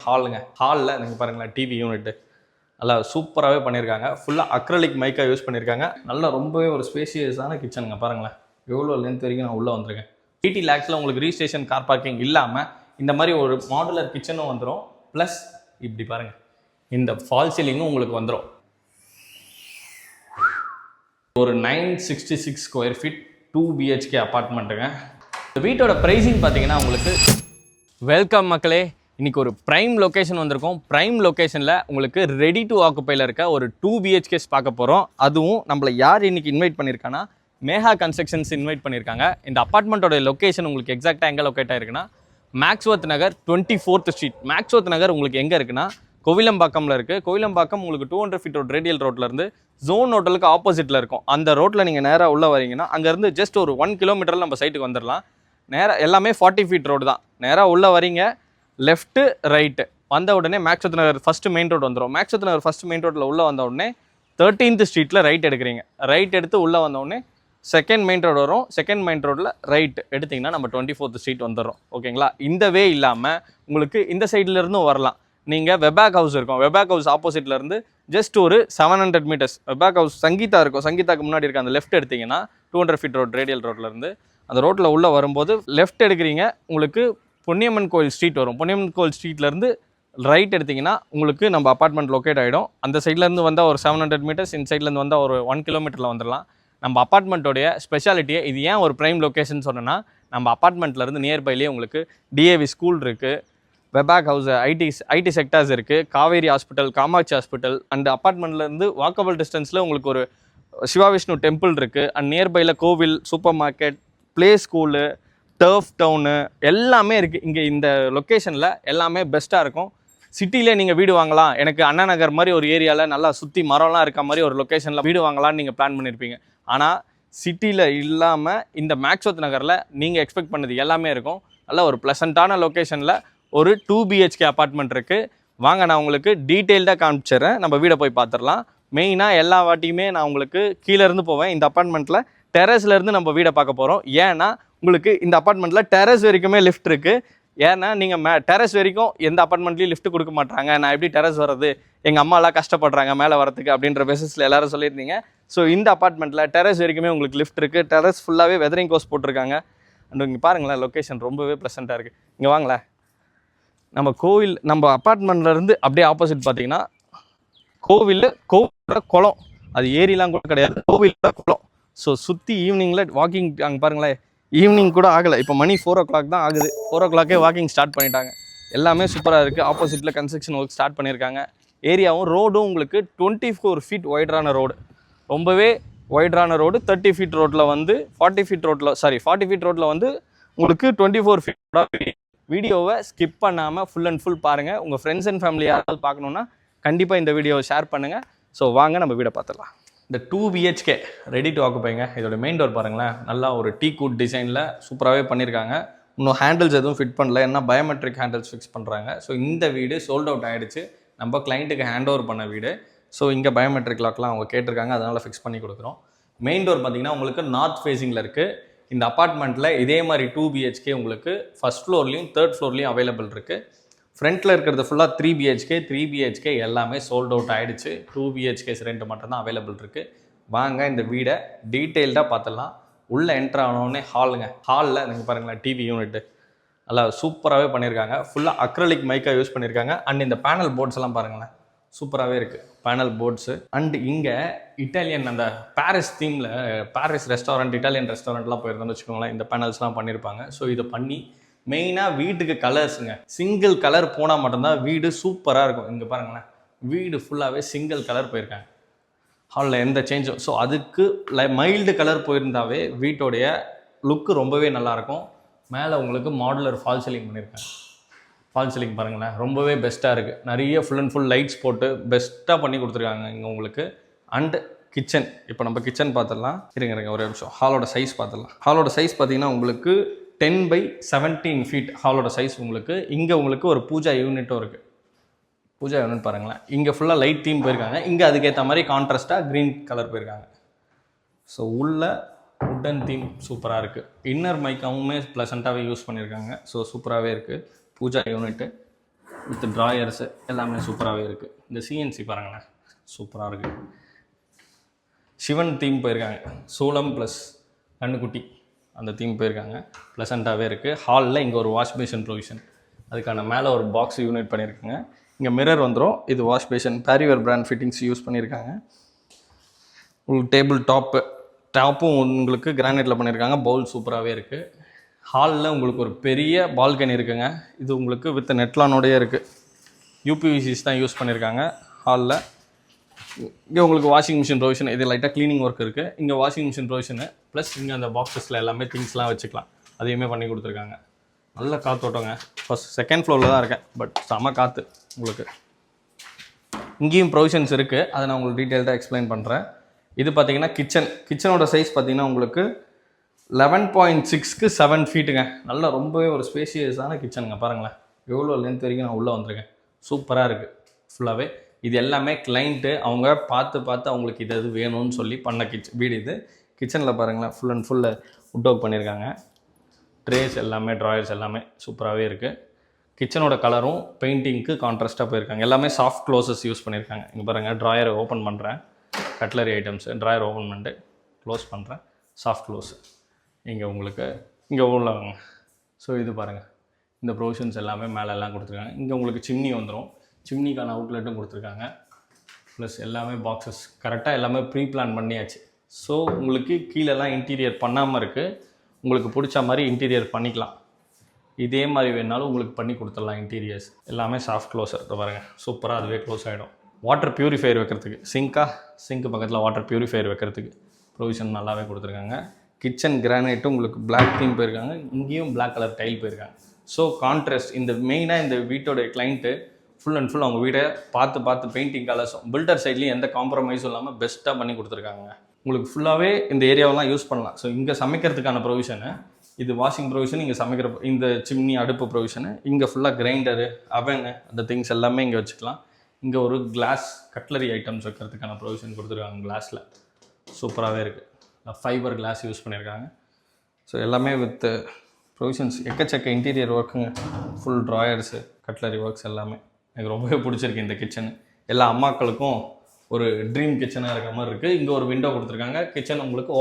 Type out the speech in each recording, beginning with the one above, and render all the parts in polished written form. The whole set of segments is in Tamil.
ஹாலுங்க. ஹாலில் நீங்கள் பாருங்களேன், டிவி யூனிட்டு நல்லா சூப்பராகவே பண்ணியிருக்காங்க. ஃபுல்லாக அக்ரலிக் மைக்காக யூஸ் பண்ணியிருக்காங்க. நல்லா ரொம்பவே ஒரு ஸ்பேஷியஸான கிச்சனுங்க. பாருங்களேன் எவ்வளோ லென்த் வரைக்கும் நான் உள்ளே வந்திருக்கேன். 80 lakhs உங்களுக்கு ரீஸ்டேஷன் கார் பார்க்கிங் இல்லாமல் இந்த மாதிரி ஒரு மாடுலர் கிச்சனும் வந்துடும். ப்ளஸ் இப்படி பாருங்கள், இந்த ஃபால் சீலிங்கும் உங்களுக்கு வந்துடும். ஒரு 966 ஸ்கொயர் ஃபீட் 2 BHK அப்பார்ட்மெண்ட்டுங்க. இந்த வீட்டோட ப்ரைஸிங் பார்த்தீங்கன்னா உங்களுக்கு வெல்கம் மக்களே. இன்றைக்கி ஒரு ப்ரைம் லொக்கேஷன் வந்திருக்கோம். ப்ரைம் லொக்கேஷனில் உங்களுக்கு ரெடி டு ஆக்குப்பையில் இருக்க ஒரு 2 BHKs பார்க்க போகிறோம். அதுவும் நம்மளை யார் இன்றைக்கி இன்வைட் பண்ணியிருக்காங்கன்னா மேகா கன்ஸ்ட்ரக்ஷன்ஸ் இன்வைட் பண்ணியிருக்காங்க. இந்த அப்பார்ட்மெண்ட்டோட லொக்கேஷன் உங்களுக்கு எக்ஸாக்டாக எங்கே லொக்கேட் ஆகிருக்குன்னா மேக்ஸ்வர்த் நகர் 24th ஸ்ட்ரீட். மேக்ஸ்வர்த் நகர் உங்களுக்கு எங்கே இருக்குன்னா கோவிலம்பாக்கமில் இருக்குது. கோவிலம்பாக்கம் உங்களுக்கு 200 feet ரோட் ரேடியல் ரோட்லேருந்து ஜோன் ஹோட்டலுக்கு ஆப்போசிட்டில் இருக்கும். அந்த ரோட்டில் நீங்கள் நேராக உள்ளே வரீங்கன்னா அங்கேருந்து ஜஸ்ட் ஒரு 1 kilometer நம்ம சைட்டுக்கு வந்துடலாம். நேராக எல்லாமே 40 feet ரோடு தான். நேராக உள்ளே வரீங்க, லெஃப்ட்டு ரைட்டு வந்த உடனே மேக்ஸ்வர்த் நகர் ஃபஸ்ட்டு மெயின் ரோடு வந்துடும். மேக்ஸ்வர்த் நகர் ஃபஸ்ட்டு மெயின் ரோட்டில் உள்ளே வந்த உடனே 13th ஸ்ட்ரீட்டில் ரைட் எடுக்கிறீங்க. ரைட் எடுத்து உள்ளே வந்த உடனே செகண்ட் மெயின் ரோடு வரும். செகண்ட் மெயின் ரோட்டில் ரைட் எடுத்திங்கன்னா நம்ம 24th ஸ்ட்ரீட் வந்துடும். ஓகேங்களா? இந்த வே இல்லாமல் உங்களுக்கு இந்த சைட்லேருந்தும் வரலாம். நீங்கள் வெபாக் ஹவுஸ் இருக்கும். வெபாக் ஹவுஸ் ஆப்போசிட்லேருந்து ஜஸ்ட் ஒரு 700 meters வெபாக் ஹவுஸ் சங்கீதா இருக்கும். சங்கீதாக்கு முன்னாடி இருக்க அந்த லெஃப்ட் எடுத்திங்கன்னா 200 feet ரோட் ரேடியல் ரோட்லேருந்து அந்த ரோட்டில் உள்ளே வரும்போது லெஃப்ட் எடுக்கிறீங்க, உங்களுக்கு பொன்னியம்மன் கோயில் ஸ்ட்ரீட் வரும். பொன்னியம்மன் கோயில் ஸ்ட்ரீட்லேருந்து ரைட் எடுத்திங்கன்னா உங்களுக்கு நம்ம அப்பார்ட்மெண்ட் லொக்கேட் ஆகிடும். அந்த சைட்லேருந்து வந்தால் ஒரு 700 meters, இந்த சைட்லேருந்து வந்தால் ஒரு 1 kilometer வந்துடலாம். நம்ம அப்பார்ட்மெண்ட்டோடைய ஸ்பெஷாலிட்டியை இது ஏன் ஒரு ப்ரைம் லொக்கேஷன் சொன்னோன்னா, நம்ம அப்பார்ட்மெண்ட்லேருந்து நியர்பைலேயே உங்களுக்கு DAV ஸ்கூல் இருக்குது, வெபாக் ஹவுஸ், ஐடி செக்டார்ஸ் இருக்குது, Kaveri hospital, Kamakshi hospital. And அப்பார்ட்மெண்ட்லேருந்து வாக்கபிள் டிஸ்டன்ஸில் உங்களுக்கு ஒரு சிவா விஷ்ணு டெம்பிள் இருக்குது. அண்ட் நியர்பையில் கோவில், supermarket, play school, turf town எல்லாமே இருக்குது. இங்கே இந்த லொக்கேஷனில் எல்லாமே பெஸ்ட்டாக இருக்கும். சிட்டியிலே நீங்கள் வீடு வாங்கலாம், எனக்கு அண்ணா நகர் மாதிரி ஒரு ஏரியாவில் நல்லா சுற்றி மரம்லாம் இருக்க மாதிரி ஒரு லொக்கேஷனில் வீடு வாங்கலாம்னு நீங்கள் பிளான் பண்ணியிருப்பீங்க. ஆனால் சிட்டியில் இல்லாமல் இந்த மேக்ஸ்வர்த் நகரில் நீங்கள் எக்ஸ்பெக்ட் பண்ணது எல்லாமே இருக்கும். நல்ல ஒரு ப்ளசண்ட்டான லொக்கேஷனில் ஒரு 2 BHK அப்பார்ட்மெண்ட் இருக்குது. வாங்க நான் உங்களுக்கு டீட்டெயில்டாக காமிச்சிடுறேன். நம்ம வீடை போய் பார்த்துடலாம். மெயினாக எல்லா வாட்டியுமே நான் உங்களுக்கு கீழேருந்து போவேன். இந்த அப்பார்ட்மெண்ட்டில் டெரஸ்லேருந்து நம்ம வீடை பார்க்க போகிறோம். ஏன்னா உங்களுக்கு இந்த அப்பார்ட்மெண்ட்டில் டெரஸ் வரைக்குமே லிஃப்ட் இருக்குது. ஏன்னா நீங்கள் டெரஸ் வரைக்கும் எந்த அப்பார்ட்மெண்ட்லேயும் லிஃப்ட் கொடுக்க மாட்டாங்க, நான் எப்படி டெரஸ் வர்றது, எங்கள் அம்மாலாம் கஷ்டப்படுறாங்க மேலே வரதுக்கு அப்படின்ற பேசிஸில் எல்லோரும் சொல்லியிருந்தீங்க. ஸோ இந்த அப்பார்ட்மெண்ட்டில் டெரஸ் வரைக்குமே உங்களுக்கு லிஃப்ட் இருக்குது. டெரஸ் ஃபுல்லாகவே வெதரிங் கோர்ஸ் போட்டிருக்காங்க. அண்ட் இங்கே பாருங்களேன், லொக்கேஷன் ரொம்பவே ப்ளசண்ட்டாக இருக்குது. இங்கே வாங்களேன், நம்ம அப்பார்ட்மெண்ட்லேருந்து அப்படியே ஆப்போசிட் பார்த்தீங்கன்னா கோவிலோட குளம். அது ஏரிலாம் கூட கிடையாது, கோவிலோட குளம். ஸோ சுற்றி ஈவினிங்கில் வாக்கிங் அங்கே பாருங்களேன், ஈவினிங் கூட ஆகலை, இப்போ மணி 4 o'clock தான் ஆகுது. 4 o'clock வாக்கிங் ஸ்டார்ட் பண்ணிட்டாங்க. எல்லாமே சூப்பராக இருக்குது. ஆப்போசிட்டில் கன்ஸ்ட்ரக்ஷன் ஒர்க் ஸ்டார்ட் பண்ணியிருக்காங்க. ஏரியாவும் ரோடும் உங்களுக்கு 24 feet ஒய்டரான ரோடு, ரொம்பவே ஒய்டரான ரோடு. 30 feet ரோட்டில் வந்து 40 feet ரோட்டில் வந்து உங்களுக்கு 24 feet. வீடியோவை ஸ்கிப் பண்ணாமல் ஃபுல் அண்ட் ஃபுல் பாருங்கள். உங்கள் ஃப்ரெண்ட்ஸ் அண்ட் ஃபேமிலி யாராவது பார்க்கணுன்னா கண்டிப்பாக இந்த வீடியோவை ஷேர் பண்ணுங்கள். ஸோ வாங்க நம்ம வீடை பார்த்துடலாம். இந்த 2 BHK ரெடி டு ஆக்குப்பைங்க. இதோட மெயின் டோர் பாருங்களேன், நல்லா ஒரு டீ கூட் டிசைனில் சூப்பராகவே பண்ணியிருக்காங்க. இன்னும் ஹேண்டில்ஸ் எதுவும் ஃபிட் பண்ணல, ஏன்னா பயோமெட்ரிக் ஹேண்டில்ஸ் ஃபிக்ஸ் பண்ணுறாங்க. ஸோ இந்த வீடு சோல்ட் அவுட் ஆகிடுச்சு. நம்ம கிளைண்ட்டுக்கு ஹேண்ட் ஓவர் பண்ண வீடு. ஸோ இங்கே பயோமெட்ரிக் லாக்லாம் அவங்க கேட்டிருக்காங்க, அதனால் ஃபிக்ஸ் பண்ணி கொடுக்குறோம். மெயின் டோர் பார்த்திங்கன்னா உங்களுக்கு நார்த் ஃபேஸிங்கில் இருக்குது. இந்த அப்பார்ட்மெண்ட்டில் இதே மாதிரி 2 BHK உங்களுக்கு ஃபஸ்ட் ஃப்ளோர்லேயும் 3rd ஃப்ளோர்லேயும் அவைலபிள் இருக்குது. ஃப்ரண்ட்டில் இருக்கிறது ஃபுல்லாக 3 BHK எல்லாமே சோல்ட் அவுட் ஆகிடுச்சு. 2 BHKs ரெண்ட் மட்டும்தான் அவைலபிள் இருக்குது. வாங்க இந்த வீடை டீட்டெயில்டாக பார்த்துடலாம். உள்ளே என்ட்ரு ஆனோடனே ஹாலுங்க. ஹாலில் நீங்கள் பாருங்களேன், டிவி யூனிட்டு நல்லா சூப்பராகவே பண்ணியிருக்காங்க. ஃபுல்லாக அக்ரலிக் மைக்காக யூஸ் பண்ணியிருக்காங்க. அண்ட் இந்த பேனல் போர்ட்ஸ் எல்லாம் பாருங்களேன், சூப்பராகவே இருக்குது பேனல் போர்ட்ஸு. அண்ட் இங்கே இட்டாலியன் அந்த பாரிஸ் தீமில் பாரிஸ் ரெஸ்டாரண்ட், இட்டாலியன் ரெஸ்டாரண்ட்லாம் போயிருந்தோம்னு வச்சுக்கோங்களேன், இந்த பேனல்ஸ்லாம் பண்ணியிருப்பாங்க. ஸோ இதை பண்ணி மெயினாக வீட்டுக்கு கலர்ஸுங்க, சிங்கிள் கலர் போனால் மட்டும்தான் வீடு சூப்பராக இருக்கும். இங்கே பாருங்களேன், வீடு ஃபுல்லாகவே சிங்கிள் கலர் போயிருக்காங்க. ஹாலில் எந்த சேஞ்சும், ஸோ அதுக்கு மைல்டு கலர் போயிருந்தாவே வீட்டோடைய லுக்கு ரொம்பவே நல்லாயிருக்கும். மேலே உங்களுக்கு மாடுலர் ஃபால் சீலிங் பண்ணியிருக்காங்க. ஃபால் சீலிங் பாருங்களேன், ரொம்பவே பெஸ்ட்டாக இருக்குது. நிறைய ஃபுல் அண்ட் ஃபுல் லைட்ஸ் போட்டு பெஸ்ட்டாக பண்ணி கொடுத்துருக்காங்க இங்கே உங்களுக்கு. அண்டு கிச்சன், இப்போ நம்ம கிச்சன் பார்த்துடலாம். இருங்க ஒரு நிமிஷம், ஹாலோட சைஸ் பார்த்துடலாம். ஹாலோட சைஸ் பார்த்தீங்கன்னா உங்களுக்கு 10 by 17 feet ஹாலோட சைஸ் உங்களுக்கு. இங்கே உங்களுக்கு ஒரு பூஜா யூனிட்டும் இருக்குது. பூஜா யூனிட் பாருங்களேன், இங்கே ஃபுல்லாக லைட் தீம் போயிருக்காங்க. இங்கே அதுக்கேற்ற மாதிரி கான்ட்ராஸ்ட்டாக க்ரீன் கலர் போயிருக்காங்க. ஸோ உள்ள உட்டன் தீம் சூப்பராக இருக்குது. இன்னர் மைக்காவுமே ப்ளசண்ட்டாகவே யூஸ் பண்ணியிருக்காங்க. ஸோ சூப்பராகவே இருக்குது பூஜா யூனிட்டு. வித் ட்ராயர்ஸு எல்லாமே சூப்பராகவே இருக்குது. இந்த சிஎன்சி பாருங்களேன், சூப்பராக இருக்குது. சிவன் தீம் போயிருக்காங்க, சூளம் ப்ளஸ் கண்ணுக்குட்டி அந்த தீம் போயிருக்காங்க. ப்ளசண்ட்டாகவே இருக்குது. ஹாலில் இங்கே ஒரு வாஷ் பேஷன் ப்ரொவிஷன், அதுக்கான மேலே ஒரு பாக்ஸ் யூனிட் பண்ணியிருக்காங்க. இங்கே மிரர் வந்துடும். இது wash basin Parryware brand fittings use பண்ணியிருக்காங்க. உங்களுக்கு டேபிள் டாப்பும் உங்களுக்கு கிரானைட்டில் பண்ணியிருக்காங்க. பவுல் சூப்பராகவே இருக்குது. ஹாலில் உங்களுக்கு ஒரு பெரிய பால்கனி இருக்குங்க. இது உங்களுக்கு வித் நெட்லானோடையே இருக்குது. யூபிவிசிஸ் தான் யூஸ் பண்ணியிருக்காங்க ஹாலில். இங்கே உங்களுக்கு வாஷிங் மிஷின் ப்ரொவிஷன், இது லைட்டாக க்ளீனிங் ஒர்க் இருக்குது. இங்கே வாஷிங் மிஷின் ப்ரொவிஷனு ப்ளஸ் இங்கே அந்த பாக்ஸஸில் எல்லாமே திங்ஸ்லாம் வச்சுக்கலாம், அதையுமே பண்ணி கொடுத்துருக்காங்க. நல்ல காற்றோட்டங்க. ஃபஸ்ட் செகண்ட் ஃப்ளோரில் தான் இருக்கேன், பட் செம காற்று உங்களுக்கு. இங்கேயும் ப்ரொவிஷன்ஸ் இருக்குது, அதை நான் உங்களுக்கு டீட்டெயில்டாக எக்ஸ்பிளைன் பண்ணுறேன். இது பார்த்தீங்கன்னா கிச்சனோட சைஸ் பார்த்தீங்கன்னா உங்களுக்கு 11.6க்கு 7 ஃபீட்டுங்க. நல்லா ரொம்பவே ஒரு ஸ்பேஷியஸான கிச்சனுங்க. பாருங்களேன் எவ்வளோ லென்த் வரைக்கும் நான் உள்ளே வந்திருக்கேன். சூப்பராக இருக்குது ஃபுல்லாகவே. இது எல்லாமே கிளைண்ட்டு அவங்க பார்த்து அவங்களுக்கு இது வேணும்னு சொல்லி பண்ண வீடு இது. கிச்சனில் பாருங்களேன் full and full would work பண்ணியிருக்காங்க. ட்ரேஸ் எல்லாமே ட்ராயர்ஸ் எல்லாமே சூப்பராகவே இருக்குது. கிச்சனோட கலரும் பெயிண்டிங்க்கு கான்ட்ராஸ்ட்டாக போயிருக்காங்க. எல்லாமே சாஃப்ட் க்ளோசஸ் யூஸ் பண்ணியிருக்காங்க. இங்கே பாருங்கள், ட்ராயரை ஓப்பன் பண்ணுறேன், கட்லரி ஐட்டம்ஸு ட்ராயர் ஓப்பன் பண்ணிட்டு க்ளோஸ் பண்ணுறேன், சாஃப்ட் க்ளோஸு. இங்கே உங்களுக்கு இங்கே உள்ளவங்க. ஸோ இது பாருங்கள், இந்த ப்ரொவிஷன்ஸ் எல்லாமே மேலெல்லாம் கொடுத்துருக்காங்க. இங்கே உங்களுக்கு சிம்னி வந்துடும், சிம்னிக்கான அவுட்லெட்டும் கொடுத்துருக்காங்க. ப்ளஸ் எல்லாமே பாக்ஸஸ் கரெக்டாக எல்லாமே ப்ரீ பிளான் பண்ணியாச்சு. ஸோ உங்களுக்கு கீழெல்லாம் இன்டீரியர் பண்ணாமல் இருக்குது. உங்களுக்கு பிடிச்ச மாதிரி இன்டீரியர் பண்ணிக்கலாம். இதே மாதிரி வேணாலும் உங்களுக்கு பண்ணி கொடுத்துடலாம். இன்டீரியர்ஸ் எல்லாமே சாஃப்ட் க்ளோஸர் பாருங்கள், சூப்பராக அதுவே க்ளோஸ் ஆகிடும். வாட்டர் ப்யூரிஃபையர் வைக்கிறதுக்கு சிங்க்கு பக்கத்தில் வாட்டர் ப்யூரிஃபையர் வைக்கிறதுக்கு ப்ரொவிஷன் நல்லாவே கொடுத்துருக்காங்க. கிச்சன் கிரானைட்டும் உங்களுக்கு பிளாக் தீம் போயிருக்காங்க. இங்கேயும் பிளாக் கலர் டைல் போயிருக்காங்க. ஸோ கான்ட்ராஸ்ட் இந்த மெயினாக இந்த வீட்டோட கிளைண்ட்டு ஃபுல் அண்ட் ஃபுல் அவங்க வீடை பார்த்து பெயிண்டிங் கலர்ஸும் பில்டர் சைட்லேயும் எந்த காம்ப்ரமைஸும் இல்லாமல் பெஸ்ட்டாக பண்ணி கொடுத்துருக்காங்க. உங்களுக்கு ஃபுல்லாகவே இந்த ஏரியாவெல்லாம் யூஸ் பண்ணலாம். ஸோ இங்கே சமைக்கிறதுக்கான ப்ரொவிஷனு, இது வாஷிங் ப்ரொவிஷன், இங்கே சமைக்கிற இந்த சிம்னி அடுப்பு ப்ரொவிஷனு, இங்கே ஃபுல்லாக கிரைண்டரு அவனு அந்த திங்ஸ் எல்லாமே இங்கே வச்சுக்கலாம். இங்கே ஒரு கிளாஸ் கட்லரி ஐட்டம்ஸ் வைக்கிறதுக்கான ப்ரொவிஷன் கொடுத்துருக்காங்க. கிளாஸில் சூப்பராகவே இருக்குது. ஃபைபர் கிளாஸ் யூஸ் பண்ணியிருக்காங்க. ஸோ எல்லாமே வித் ப்ரொவிஷன்ஸ், எக்கச்சக்க இன்டீரியர் ஒர்க்குங்க. ஃபுல் ட்ராயர்ஸு கட்லரி ஒர்க்ஸ் எல்லாமே எனக்கு ரொம்பவே பிடிச்சிருக்கு. இந்த கிச்சனு எல்லா அம்மாக்களுக்கும் ஒரு ட்ரீம் கிச்சனாக இருக்கிற மாதிரி இருக்குது. இங்கே ஒரு விண்டோ கொடுத்துருக்காங்க. கிச்சன் உங்களுக்கு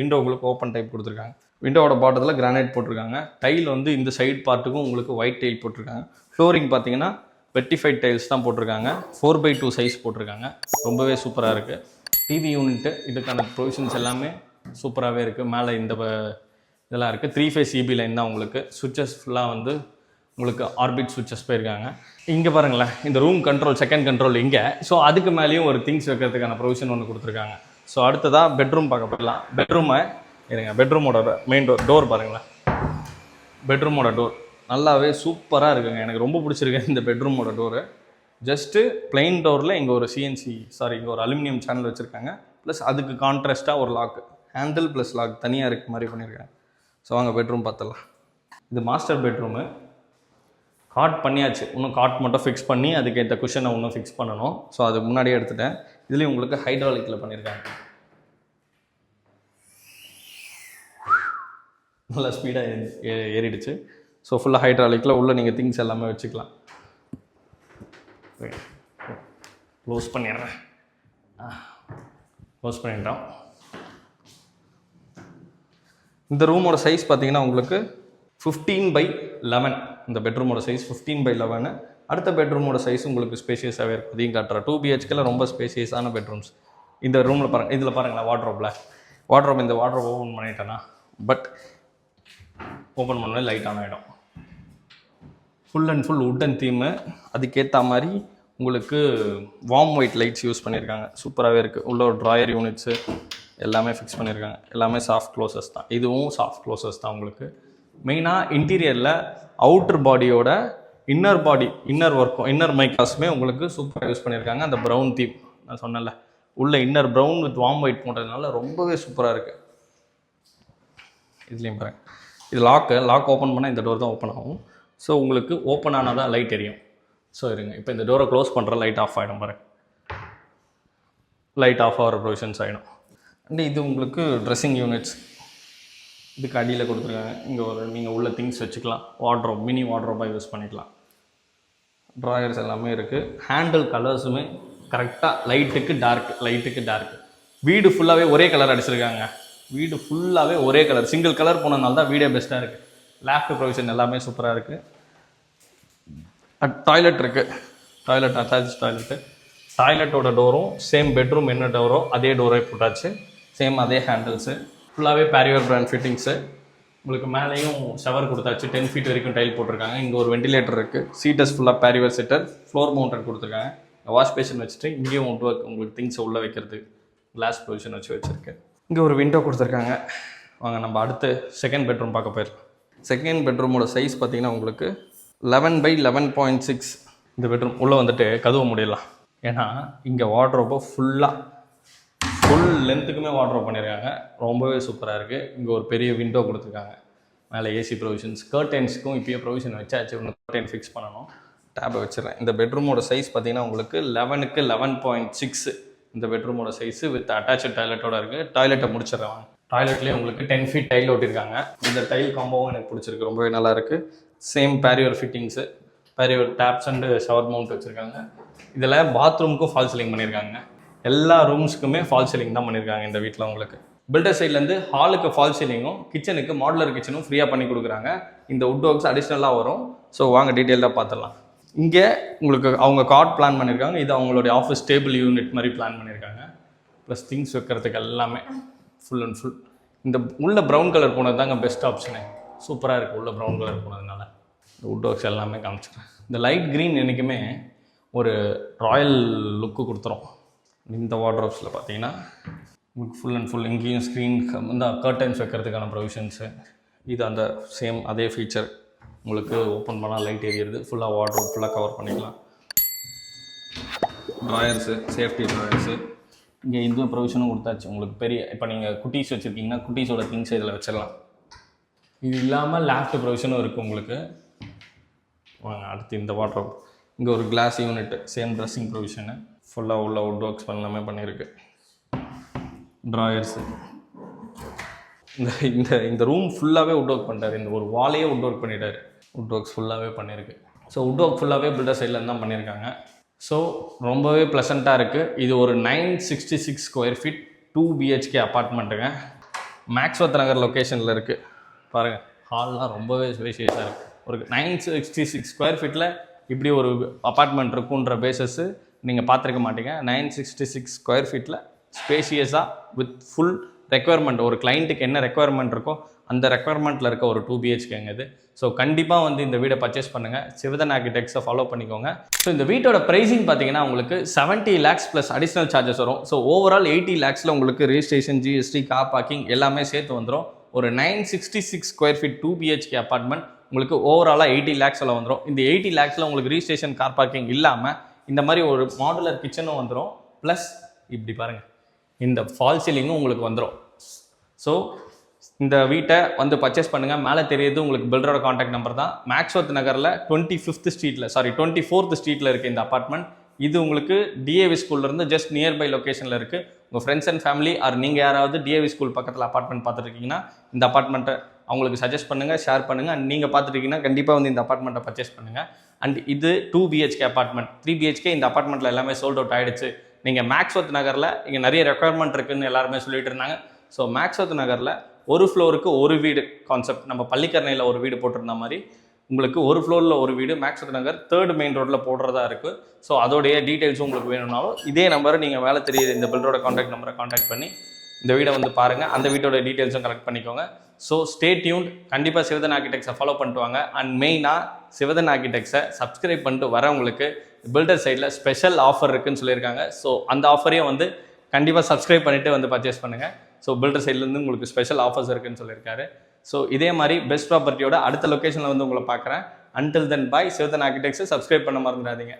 விண்டோ உங்களுக்கு ஓப்பன் டைப் கொடுத்துருக்காங்க. விண்டோவோட பாட்டத்தில் கிரானைட் போட்டிருக்காங்க. டைல் வந்து இந்த சைடு பார்ட்டுக்கும் உங்களுக்கு ஒயிட் டைல் போட்டிருக்காங்க. ஃப்ளோரிங் பார்த்தீங்கன்னா வெட்டிஃபைட் டைல்ஸ் தான் போட்டிருக்காங்க. 4x2 சைஸ் போட்டிருக்காங்க. ரொம்பவே சூப்பராக இருக்குது. டிவி யூனிட்டு இதுக்கான ப்ரொவிஷன்ஸ் எல்லாமே சூப்பராகவே இருக்குது. மேலே இந்த இதெல்லாம் இருக்குது. 3 ஃபேஸ் இபி லைன் தான் உங்களுக்கு. சுவிட்சஸ் ஃபுல்லாக வந்து உங்களுக்கு ஆர்பிட் சுவிட்சஸ் போயிருக்காங்க. இங்கே பாருங்களேன், இந்த ரூம் கண்ட்ரோல் செகண்ட் கண்ட்ரோல் இங்கே. ஸோ அதுக்கு மேலேயும் ஒரு திங்ஸ் வைக்கிறதுக்கான ப்ரொவிஷன் ஒன்று கொடுத்துருக்காங்க. ஸோ அடுத்ததாக பெட்ரூம் பார்க்க போயிடலாம். பெட்ரூமோட மெயின் டோர் பாருங்களேன். பெட்ரூமோட டோர் நல்லாவே சூப்பராக இருக்குங்க. எனக்கு ரொம்ப பிடிச்சிருக்கு இந்த பெட்ரூமோட டோரு. ஜஸ்ட்டு பிளைன் டோரில் இங்கே ஒரு இங்கே ஒரு அலுமினியம் சேனல் வச்சுருக்காங்க. ப்ளஸ் அதுக்கு கான்ட்ராஸ்ட்டாக ஒரு லாக், ஹேண்டில் ப்ளஸ் லாக் தனியாக இருக்க மாதிரி பண்ணியிருக்காங்க. ஸோ வாங்க பெட்ரூம் பார்த்துடலாம். இது மாஸ்டர் பெட்ரூமு. காட் பண்ணியாச்சு, இன்னும் காட் மட்டும் ஃபிக்ஸ் பண்ணி அதுக்கேற்ற குஷனை இன்னும் ஃபிக்ஸ் பண்ணணும். ஸோ அது முன்னாடியே எடுத்துட்டேன். இதுலேயும் உங்களுக்கு ஹைட்ராலிக்கில் பண்ணியிருக்காங்க. நல்லா ஸ்பீடாக ஏறிடுச்சு. ஸோ ஃபுல்லாக ஹைட்ராலிக்கில் உள்ளே நீங்கள் திங்ஸ் எல்லாமே வச்சுக்கலாம். க்ளோஸ் பண்ணிடுறேன். க்ளோஸ் பண்ணிட்டோம். இந்த ரூமோட சைஸ் பார்த்தீங்கன்னா உங்களுக்கு 15/11. இந்த பெட்ரூமோட சைஸ் 15/11. அடுத்த பெட்ரூமோட சைஸ் உங்களுக்கு ஸ்பேஷியஸாகவே இருக்கும். அதையும் காட்டுறேன். 2 BHKல ரொம்ப ஸ்பேஷியஸான பெட்ரூம்ஸ். இந்த ரூமில் பாருங்கள், இதில் பாருங்களேன் வாட்ரோப் இந்த வாட்ரோப் ஓப்பன் பண்ணிட்டேன்னா பட் ஓப்பன் பண்ணாலே லைட் ஆன் ஆகிடும். Full and full wooden theme. அதுக்கேற்ற மாதிரி உங்களுக்கு வார்ம் ஒயிட் லைட்ஸ் யூஸ் பண்ணியிருக்காங்க. சூப்பராகவே இருக்குது. உள்ள ஒரு ட்ராயர் யூனிட்ஸு எல்லாமே ஃபிக்ஸ் பண்ணியிருக்காங்க. எல்லாமே சாஃப்ட் க்ளோசஸ் தான். இதுவும் சாஃப்ட் க்ளோசஸ் தான் உங்களுக்கு. மெயினாக இன்டீரியரில் அவுட்டர் பாடியோட இன்னர் ஒர்க்கும் இன்னர் மைக்காஸுமே உங்களுக்கு சூப்பராக யூஸ் பண்ணியிருக்காங்க. அந்த ப்ரௌன் தீம் நான் சொன்னேன்ல, உள்ள inner brown with warm white போட்டதுனால ரொம்பவே சூப்பராக இருக்குது. இதுலேயும் பாருங்கள், இது லாக் ஓப்பன் பண்ணால் இந்த டோர் தான் ஓப்பன் ஆகும். ஸோ உங்களுக்கு ஓப்பன் ஆனால் தான் லைட் எரியும். ஸோ இருங்க, இப்போ இந்த டோரை க்ளோஸ் பண்ணுற லைட் ஆஃப் ஆகிடும் பாருங்க. லைட் ஆஃப் ஆகிற ப்ரொவிஷன்ஸ் ஆகிடும். அண்ட் இது உங்களுக்கு ட்ரெஸ்ஸிங் யூனிட்ஸ் இதுக்கு அடியில் கொடுத்துருக்காங்க. இங்கே ஒரு நீங்கள் உள்ள திங்ஸ் வச்சுக்கலாம். மினி வார்ட்ரோப்பாக யூஸ் பண்ணிக்கலாம். ட்ராயர்ஸ் எல்லாமே இருக்குது. ஹேண்டில் கலர்ஸுமே கரெக்டாக லைட்டுக்கு டார்க். வீடு ஃபுல்லாகவே ஒரே கலர் அடிச்சிருக்காங்க. வீடு ஃபுல்லாகவே ஒரே கலர், சிங்கிள் கலர் போனதுனால தான் வீடே பெஸ்ட்டாக இருக்குது. லேஃப்ட் ப்ரொவிஷன் எல்லாமே சூப்பராக இருக்குது. டாய்லெட் இருக்குது, டாய்லெட் அட்டாச் டாய்லெட்டு. டாய்லெட்டோட டோரும் சேம் பெட்ரூம் என்ன டோரோ அதே டோரே போட்டாச்சு. சேம் அதே ஹேண்டில்ஸு. ஃபுல்லாகவே பேரியர் பிராண்ட் ஃபிட்டிங்ஸு. உங்களுக்கு மேலேயும் ஷவர் கொடுத்தாச்சு. 10 feet வரைக்கும் டைல் போட்டிருக்காங்க. இங்கே ஒரு வெண்டிலேட்டர் இருக்குது. சீட்டஸ் ஃபுல்லாக பேரியர் செட்டர், ஃப்ளோர் மவுண்டட் கொடுத்துருக்காங்க. வாஷ் பேஷன் வச்சுட்டு இங்கேயும் உங்களுக்கு திங்ஸை உள்ளே வைக்கிறது கிளாஸ் ப்ரொவிஷன் வச்சுருக்கேன். இங்கே ஒரு விண்டோ கொடுத்துருக்காங்க. வாங்க நம்ம அடுத்து செகண்ட் பெட்ரூம் பார்க்க போயிடலாம். செகண்ட் பெட்ரூமோட சைஸ் பார்த்தீங்கன்னா உங்களுக்கு 11/11.6. இந்த பெட்ரூம் உள்ளே வந்துட்டு கதவு முடியலாம். ஏன்னா இங்கே வார்ட்ரோப்பை ஃபுல் லென்த்துக்குமே வார்ட்ரோப் பண்ணியிருக்காங்க. ரொம்பவே சூப்பராக இருக்குது. இங்கே ஒரு பெரிய விண்டோ கொடுத்துருக்காங்க. மேலே ஏசி ப்ரொவிஷன்ஸ், கர்டென்ஸ்க்கும் இப்போயே ப்ரொவிஷன் வச்சாச்சு. ஒன்று கர்டென் ஃபிக்ஸ் பண்ணணும். டேப்பை வச்சுருக்கேன். இந்த பெட்ரூமோட சைஸ் பார்த்தீங்கன்னா உங்களுக்கு 11/11.6. இந்த பெட்ரூமோட சைஸு வித் அட்டாச்சு டாய்லெட்டோட இருக்குது. டாய்லெட்டை முடிச்சிடுறேன். டாய்லெட்லேயே உங்களுக்கு 10 feet டைல் ஓட்டியிருக்காங்க. இந்த டைல் காம்போவும் எனக்கு பிடிச்சிருக்கு, ரொம்பவே நல்லாயிருக்கு. Same Parryware fittings, Parryware taps and shower mount வச்சுருக்காங்க. இதில் பாத்ரூமுக்கும் ஃபால் சீலிங் பண்ணியிருக்காங்க. எல்லா ரூம்ஸ்க்குமே ஃபால் சீலிங் தான் பண்ணியிருக்காங்க இந்த வீட்டில். உங்களுக்கு பில்டர் சைட்லேருந்து ஹாலுக்கு ஃபால் சீலிங்கும் கிச்சனுக்கு மாடுலர் கிச்சனும் ஃப்ரீயாக பண்ணி கொடுக்குறாங்க. இந்த வுட் ஒர்க்ஸ் அடிஷ்னலாக வரும். ஸோ வாங்க டீட்டெயிலாக பார்த்துடலாம். இங்கே உங்களுக்கு அவங்க கார்ட் பிளான் பண்ணியிருக்காங்க. இது அவங்களுடைய ஆஃபீஸ் டேபிள் யூனிட் மாதிரி பிளான் பண்ணியிருக்காங்க. ப்ளஸ் திங்ஸ் வைக்கிறதுக்கு எல்லாமே ஃபுல் அண்ட் ஃபுல். இந்த உள்ள ப்ரௌன் கலர் போனது தாங்க பெஸ்ட் ஆப்ஷனு. சூப்பராக இருக்குது உள்ள ப்ரௌன் கலர் போனதுனால. இந்த வுட் ஒர்க்ஸ் எல்லாமே காமிச்சிக்கிறேன். இந்த லைட் க்ரீன் என்றைக்குமே ஒரு ராயல் லுக்கு கொடுத்துரும். இந்த வார்ட்ரோப்ஸில் பார்த்தீங்கன்னா உங்களுக்கு ஃபுல் அண்ட் ஃபுல் இங்கேயும் ஸ்க்ரீன், இந்த கர்டன்ஸ் வைக்கிறதுக்கான ப்ரொவிஷன்ஸு. இது அந்த சேம் அதே ஃபீச்சர். உங்களுக்கு ஓப்பன் பண்ணால் லைட் எரியுது. ஃபுல்லாக வார்ட்ரோப் ஃபுல்லாக கவர் பண்ணிக்கலாம். ட்ராயர்ஸு, சேஃப்டி ட்ராயர்ஸு. இங்கே இந்த ப்ரொவிஷனும் கொடுத்தாச்சு. உங்களுக்கு பெரிய இப்போ நீங்கள் குட்டீஸ் வச்சுருக்கீங்கன்னா குட்டீஸோட திங்ஸ் இதில் வச்சிடலாம். இது இல்லாமல் லேஃப்ட் ப்ரொவிஷனும் இருக்குது உங்களுக்கு. வாங்க அடுத்து இந்த வார்ட்ரோப். இங்கே ஒரு glass unit, same dressing provision. ஃபுல்லாக உள்ள வுட் ஒர்க்ஸ் எல்லாமே பண்ணியிருக்கு. ட்ராயர்ஸு. இந்த ரூம் ஃபுல்லாகவே வுட் ஒர்க் பண்ணிட்டார். இந்த ஒரு வாலையே வுட் ஒர்க் பண்ணிட்டார். வுட் ஒர்க்ஸ் ஃபுல்லாகவே பண்ணியிருக்கு. ஸோ வுட் ஒர்க் ஃபுல்லாகவே பில்டர் சைட்லேருந்து தான் பண்ணியிருக்காங்க. ஸோ ரொம்பவே ப்ளசண்ட்டாக இருக்குது. இது ஒரு 966 square feet 2 BHK அப்பார்ட்மெண்ட்டுங்க. மேக்ஸ்வர்த் நகர் லொக்கேஷனில் இருக்குது. பாருங்கள், ஹால்லாம் ரொம்பவே ஸ்பேஷியஸாக இருக்குது. ஒரு 966 square feetல இப்படி ஒரு அப்பார்ட்மெண்ட் இருக்குன்ற பேசஸ்ஸு நீங்கள் பார்த்துருக்க மாட்டீங்க. 966 square feetல ஸ்பேஷியஸாக வித் ஃபுல் ரெக்குவயர்மெண்ட், ஒரு கிளைண்ட்டுக்கு என்ன ரெக்குவயர்மெண்ட் இருக்கோ அந்த ரெக்குவயர்மெண்ட்டில் இருக்க ஒரு 2 BHKங்க இது. ஸோ கண்டிப்பாக வந்து இந்த வீடை பர்ச்சேஸ் பண்ணுங்கள். சிவதன் ஆர்கிடெக்ட்ஸை ஃபாலோ பண்ணிக்கோங்க. ஸோ இந்த வீட்டோட ப்ரைஸிங் பார்த்தீங்கன்னா உங்களுக்கு 70 lakhs ப்ளஸ் அடிஷ்னல் சார்ஜஸ் வரும். ஸோ ஓவரால் 80 lakhsல உங்களுக்கு ரெஜிஸ்ட்ரேஷன், GST, கார் பார்க்கிங் எல்லாமே சேர்த்து வந்துடும். ஒரு 966 square feet 2 BHK அப்பார்ட்மெண்ட் உங்களுக்கு ஓவராலாக 80 lakhsல வந்துடும். இந்த 80 lakhsல உங்களுக்கு ரெஜிஸ்ட்ரேஷன், கார் பார்க்கிங் இல்லாமல் இந்த மாதிரி ஒரு மாடுலர் கிச்சனும் வந்துடும். ப்ளஸ் இப்படி பாருங்கள், இந்த ஃபால் சீலிங்கும் உங்களுக்கு வந்துடும். ஸோ இந்த வீட்டை வந்து பர்ச்சேஸ் பண்ணுங்கள். மேலே தெரியுது உங்களுக்கு பில்டரோட காண்டாக்ட் நம்பர் தான். மேக்ஸ்வர்த் நகரில் 24th ஸ்ட்ரீட்டில் இருக்குது இந்த அப்பார்ட்மெண்ட். இது உங்களுக்கு டிஏவி ஸ்கூல்லேருந்து ஜஸ்ட் நியர்பை லொக்கேஷனில் இருக்குது. உங்கள் ஃப்ரெண்ட்ஸ் அண்ட் ஃபேமிலி ஆர் நீங்கள் யாராவது டிஏவி ஸ்கூல் பக்கத்தில் அப்பார்ட்மெண்ட் பார்த்துருக்கீங்கன்னா இந்த அப்பார்ட்மெண்ட்டை அவங்களுக்கு சஜஸ்ட் பண்ணுங்கள், ஷேர் பண்ணுங்கள். அண்ட் நீங்கள் பார்த்துருக்கீங்கன்னா கண்டிப்பாக வந்து இந்த அப்பார்ட்மெண்ட்டை பர்ச்சேஸ் பண்ணுங்கள். அண்ட் இது 2 BHK அப்பார்ட்மெண்ட். 3 BHK இந்த அப்பார்ட்மெண்ட்டில் எல்லாமே சோல்ட் அவுட் ஆகிடுச்சு. நீங்கள் மேக்ஸ்வர்த் நகரில் இங்கே நிறைய ரெக்குவயர்மெண்ட் இருக்குதுன்னு எல்லாருமே சொல்லிட்டு இருந்தாங்க. ஸோ மேக்ஸ்வர்த் நகரில் ஒரு ஃப்ளோருக்கு ஒரு வீடு கான்செப்ட், நம்ம பள்ளிக்கரணையில் ஒரு வீடு போட்டிருந்த மாதிரி உங்களுக்கு ஒரு ஃப்ளோரில் ஒரு வீடு மேக்ஸ்வர்த் நகர் 3rd மெயின் ரோட்டில் போடுறதா இருக்குது. ஸோ அதோடைய டீட்டெயில்ஸும் உங்களுக்கு வேணும்னாலும் இதே நம்பரை நீங்கள் மேலே தெரியுது இந்த பில்டரோட காண்டாக்ட் நம்பரை காண்டாக்ட் பண்ணி இந்த வீடை வந்து பாருங்கள். அந்த வீட்டோட டீட்டெயில்ஸும் கலெக்ட் பண்ணிக்கோங்க. So stay tuned. கண்டிப்பாக சிவதன் ஆர்கிடெக்ட்ஸை ஃபாலோ பண்ணிட்டு வாங்க. அண்ட் மெயினாக சிவதன் ஆர்கிடெக்ட்ஸை சப்ஸ்கிரைப் பண்ணிட்டு வரவங்களுக்கு பில்டர் சைடில் ஸ்பெஷல் ஆஃபர் இருக்குதுன்னு சொல்லியிருக்காங்க. ஸோ அந்த ஆஃபரையும் வந்து கண்டிப்பாக சப்ஸ்கிரைப் பண்ணிவிட்டு வந்து பர்ச்சேஸ் பண்ணுங்கள். ஸோ பில்டர் சைட்லேருந்து உங்களுக்கு ஸ்பெஷல் ஆஃபர்ஸ் இருக்குன்னு சொல்லியிருக்காரு. ஸோ இதே மாதிரி பெஸ்ட் ப்ராப்பர்ட்டியோட அடுத்த லொக்கேஷனில் வந்து உங்களை பார்க்குறேன். அன்டில் தென் பாய். சிவதன் ஆர்கிடெக்ட்ஸை சப்ஸ்கிரைப் பண்ண மறந்துடாதீங்க.